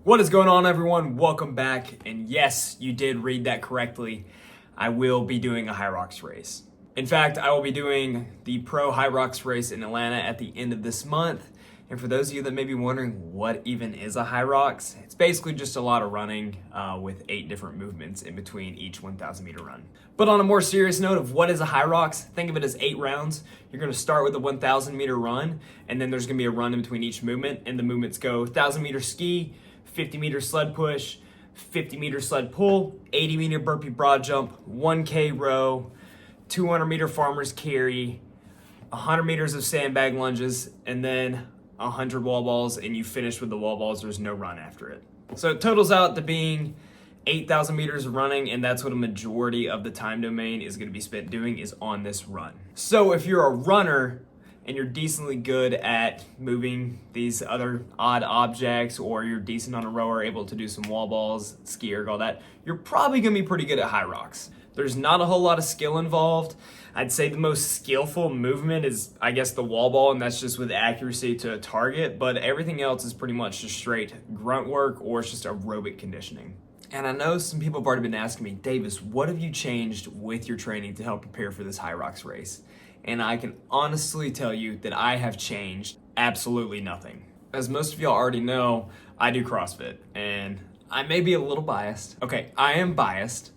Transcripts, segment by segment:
What is going on, everyone? Welcome back. And yes, you did read that correctly. I will be doing a Hyrox race. In fact, I will be doing the Pro Hyrox race in Atlanta at the end of this month. And for those of you that may be wondering what even is a Hyrox, it's basically just a lot of running with 8 different movements in between each 1,000 meter run. But on a more serious note of what is a Hyrox, think of it as 8 rounds. You're going to start with a 1,000 meter run, and then there's going to be a run in between each movement. And the movements go 1,000 meter ski, 50 meter sled push, 50 meter sled pull, 80 meter burpee broad jump, 1K row, 200 meter farmer's carry, 100 meters of sandbag lunges, and then 100 wall balls, and you finish with the wall balls. There's no run after it. So it totals out to being 8,000 meters of running, and that's what a majority of the time domain is going to be spent doing, is on this run. So if you're a runner and you're decently good at moving these other odd objects, or you're decent on a rower, able to do some wall balls, ski erg, all that, you're probably gonna be pretty good at Hyrox. There's not a whole lot of skill involved. I'd say the most skillful movement is, I guess, the wall ball, and that's just with accuracy to a target, but everything else is pretty much just straight grunt work, or it's just aerobic conditioning. And I know some people have already been asking me, Davis, what have you changed with your training to help prepare for this Hyrox race? And I can honestly tell you that I have changed absolutely nothing. As most of y'all already know, I do CrossFit, and I may be a little biased. Okay, I am biased,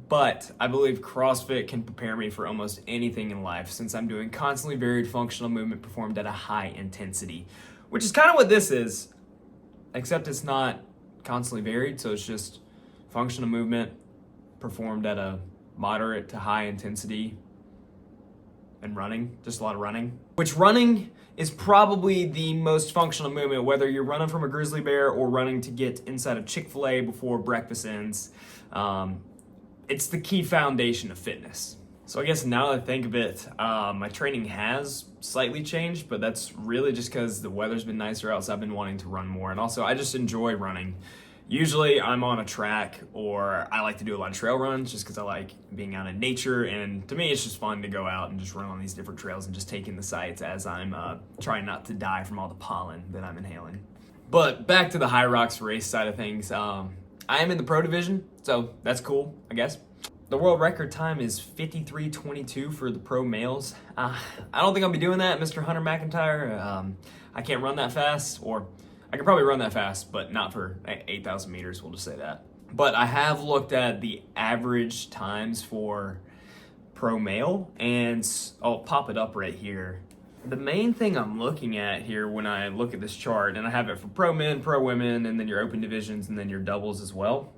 but I believe CrossFit can prepare me for almost anything in life, since I'm doing constantly varied functional movement performed at a high intensity, which is kind of what this is, except it's not constantly varied, so it's just functional movement performed at a moderate to high intensity. And running, just a lot of running. Which running is probably the most functional movement, whether you're running from a grizzly bear or running to get inside of Chick-fil-A before breakfast ends. It's the key foundation of fitness. So I guess now that I think of it, my training has slightly changed, but that's really just because the weather's been nicer out, so I've been wanting to run more. And also, I just enjoy running. Usually I'm on a track, or I like to do a lot of trail runs just because I like being out in nature, and to me it's just fun to go out and just run on these different trails and just take in the sights as I'm trying not to die from all the pollen that I'm inhaling. But back to the Hyrox race side of things, I am in the pro division, so that's cool, I guess. The world record time is 53:22 for the pro males. I don't think I'll be doing that, Mr. Hunter McIntyre. I can't run that fast, or I could probably run that fast, but not for 8,000 meters, we'll just say that. But I have looked at the average times for pro male, and I'll pop it up right here. The main thing I'm looking at here when I look at this chart, and I have it for pro men, pro women, and then your open divisions, and then your doubles as well.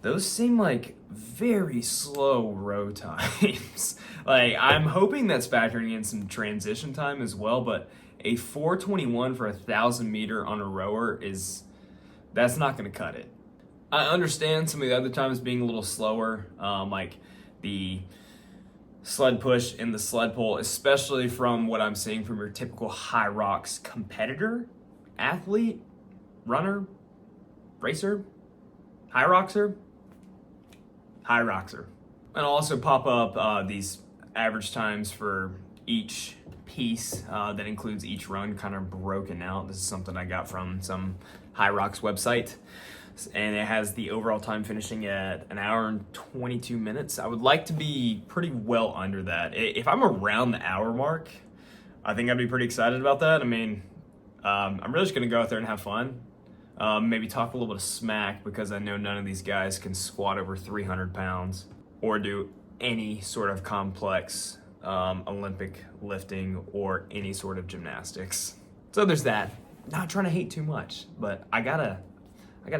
Those seem like very slow row times. Like, I'm hoping that's factoring in some transition time as well, but a 4:21 for 1,000 meter on a rower that's not going to cut it. I understand some of the other times being a little slower, like the sled push and the sled pull, especially from what I'm seeing from your typical Hyrox competitor, athlete, runner, racer, Hyroxer. And I'll also pop up these average times for each piece that includes each run, kind of broken out. This is something I got from some Hyrox website, and it has the overall time finishing at 1 hour and 22 minutes. I would like to be pretty well under that. If I'm around the hour mark, I think I'd be pretty excited about that. I mean, I'm really just gonna go out there and have fun. Maybe talk a little bit of smack, because I know none of these guys can squat over 300 pounds or do any sort of complex Olympic lifting or any sort of gymnastics. So there's that. Not trying to hate too much, but I gotta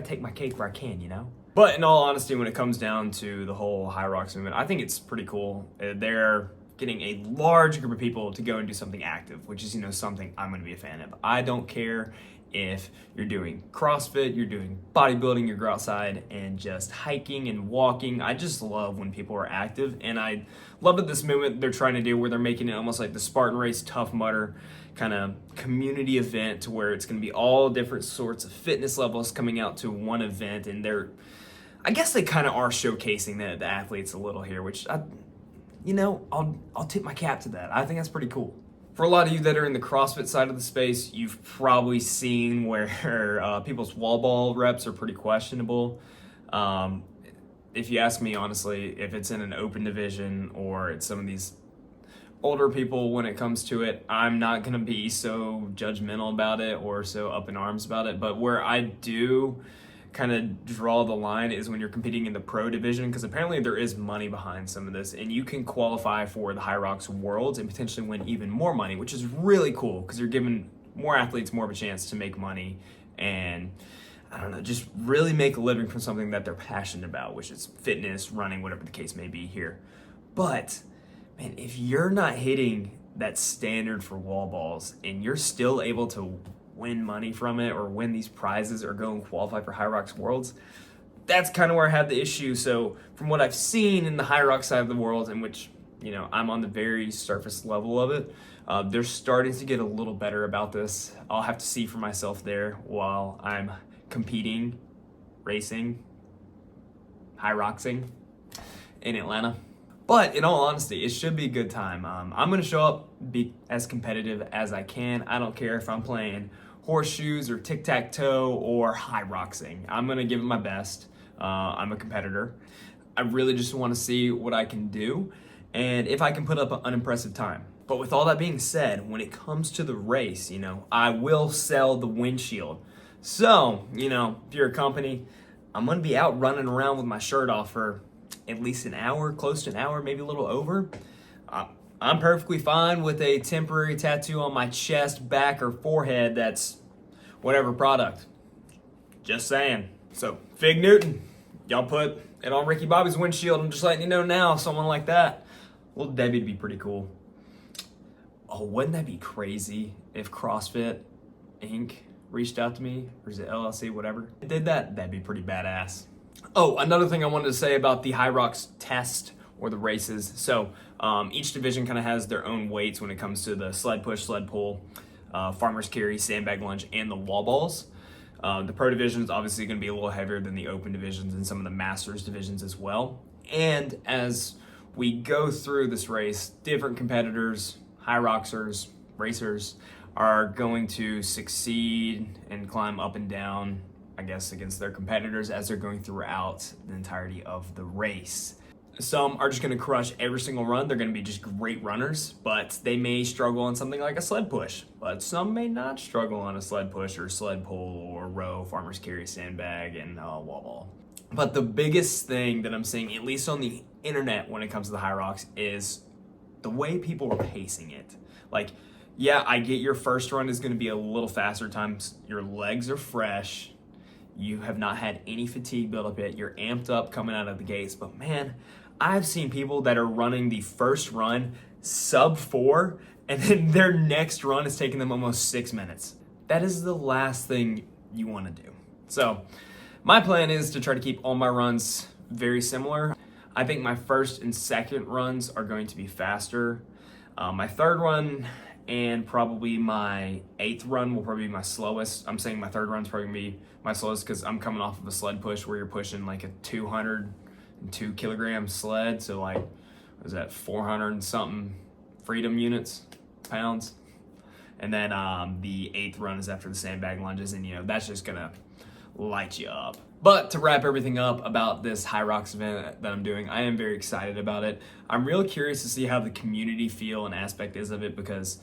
take my cake where I can, you know? But in all honesty, when it comes down to the whole Hyrox movement, I think it's pretty cool. They're getting a large group of people to go and do something active, which is, something I'm gonna be a fan of. I don't care if you're doing CrossFit, you're doing bodybuilding, you go outside and just hiking and walking. I just love when people are active, and I love that this movement they're trying to do, where they're making it almost like the Spartan Race Tough Mudder kind of community event, to where it's going to be all different sorts of fitness levels coming out to one event, and I guess they kind of are showcasing the athletes a little here, which I'll tip my cap to that. I think that's pretty cool. For a lot of you that are in the CrossFit side of the space, you've probably seen where people's wall ball reps are pretty questionable. If you ask me honestly, if it's in an open division or it's some of these older people when it comes to it, I'm not going to be so judgmental about it or so up in arms about it. But where I do kind of draw the line is when you're competing in the pro division, because apparently there is money behind some of this, and you can qualify for the Hyrox Worlds and potentially win even more money, which is really cool because you're giving more athletes more of a chance to make money and, I don't know, just really make a living from something that they're passionate about, which is fitness, running, whatever the case may be here. But man, if you're not hitting that standard for wall balls and you're still able to win money from it or win these prizes or go and qualify for Hyrox Worlds, that's kind of where I had the issue. So from what I've seen in the Hyrox side of the world, in which, you know, I'm on the very surface level of it, they're starting to get a little better about this. I'll have to see for myself there while I'm competing, racing, Hyroxing in Atlanta. But in all honesty, it should be a good time. I'm going to show up, be as competitive as I can. I don't care if I'm playing horseshoes or tic-tac-toe or Hyroxing. I'm going to give it my best. I'm a competitor. I really just want to see what I can do and if I can put up an unimpressive time. But with all that being said, when it comes to the race, you know, I will sell the windshield. So, you know, if you're a company, I'm going to be out running around with my shirt off for at least an hour, close to an hour, maybe a little over. I'm perfectly fine with a temporary tattoo on my chest, back, or forehead that's whatever product. Just saying. So, Fig Newton, y'all put it on Ricky Bobby's windshield. I'm just letting you know now, someone like that. Little Debbie'd be pretty cool. Oh, wouldn't that be crazy if CrossFit Inc. reached out to me, or is it LLC, whatever? If they did that, that'd be pretty badass. Oh, another thing I wanted to say about the Hyrox test or the races. So each division kind of has their own weights when it comes to the sled push, sled pull, farmer's carry, sandbag lunge, and the wall balls. The pro division is obviously going to be a little heavier than the open divisions and some of the masters divisions as well. And as we go through this race, different competitors, Hyroxers, racers, are going to succeed and climb up and down, I guess, against their competitors as they're going throughout the entirety of the race. Some are just going to crush every single run. They're going to be just great runners, but they may struggle on something like a sled push. But some may not struggle on a sled push or sled pull or row, farmer's carry, sandbag, and wall ball. But the biggest thing that I'm seeing, at least on the internet when it comes to the Hyrox, is the way people are pacing it. Like, yeah, I get your first run is going to be a little faster times. Your legs are fresh. You have not had any fatigue build up yet. You're amped up coming out of the gates. But man, I've seen people that are running the first run sub 4, and then their next run is taking them almost 6 minutes. That is the last thing you want to do. So my plan is to try to keep all my runs very similar. I think my first and second runs are going to be faster. My third run and probably my 8th run will probably be my slowest. I'm saying my third run's probably gonna be my slowest because I'm coming off of a sled push where you're pushing like a 202 kilogram sled. So like, what is that, 400 and something freedom units, pounds. And then the 8th run is after the sandbag lunges, and you know, that's just gonna light you up. But to wrap everything up about this Hyrox event that I'm doing, I am very excited about it. I'm real curious to see how the community feel and aspect is of it, because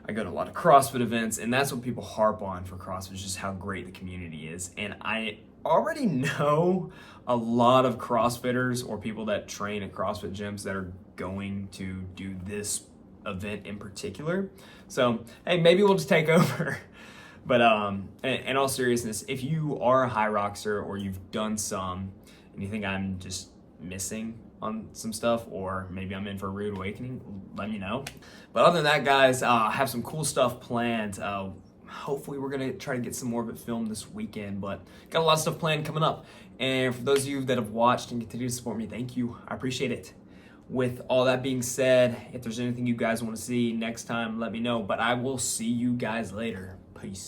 I go to a lot of CrossFit events, and that's what people harp on for CrossFit, is just how great the community is. And I already know a lot of CrossFitters or people that train at CrossFit gyms that are going to do this event in particular. So, hey, maybe we'll just take over. But in all seriousness, if you are a Hyroxer or you've done some and you think I'm just missing on some stuff, or maybe I'm in for a rude awakening, let me know. But other than that, guys, I have some cool stuff planned. Hopefully we're gonna try to get some more of it filmed this weekend, but got a lot of stuff planned coming up. And for those of you that have watched and continue to support me, thank you. I appreciate it. With all that being said, if there's anything you guys want to see next time, let me know. But I will see you guys later. Peace.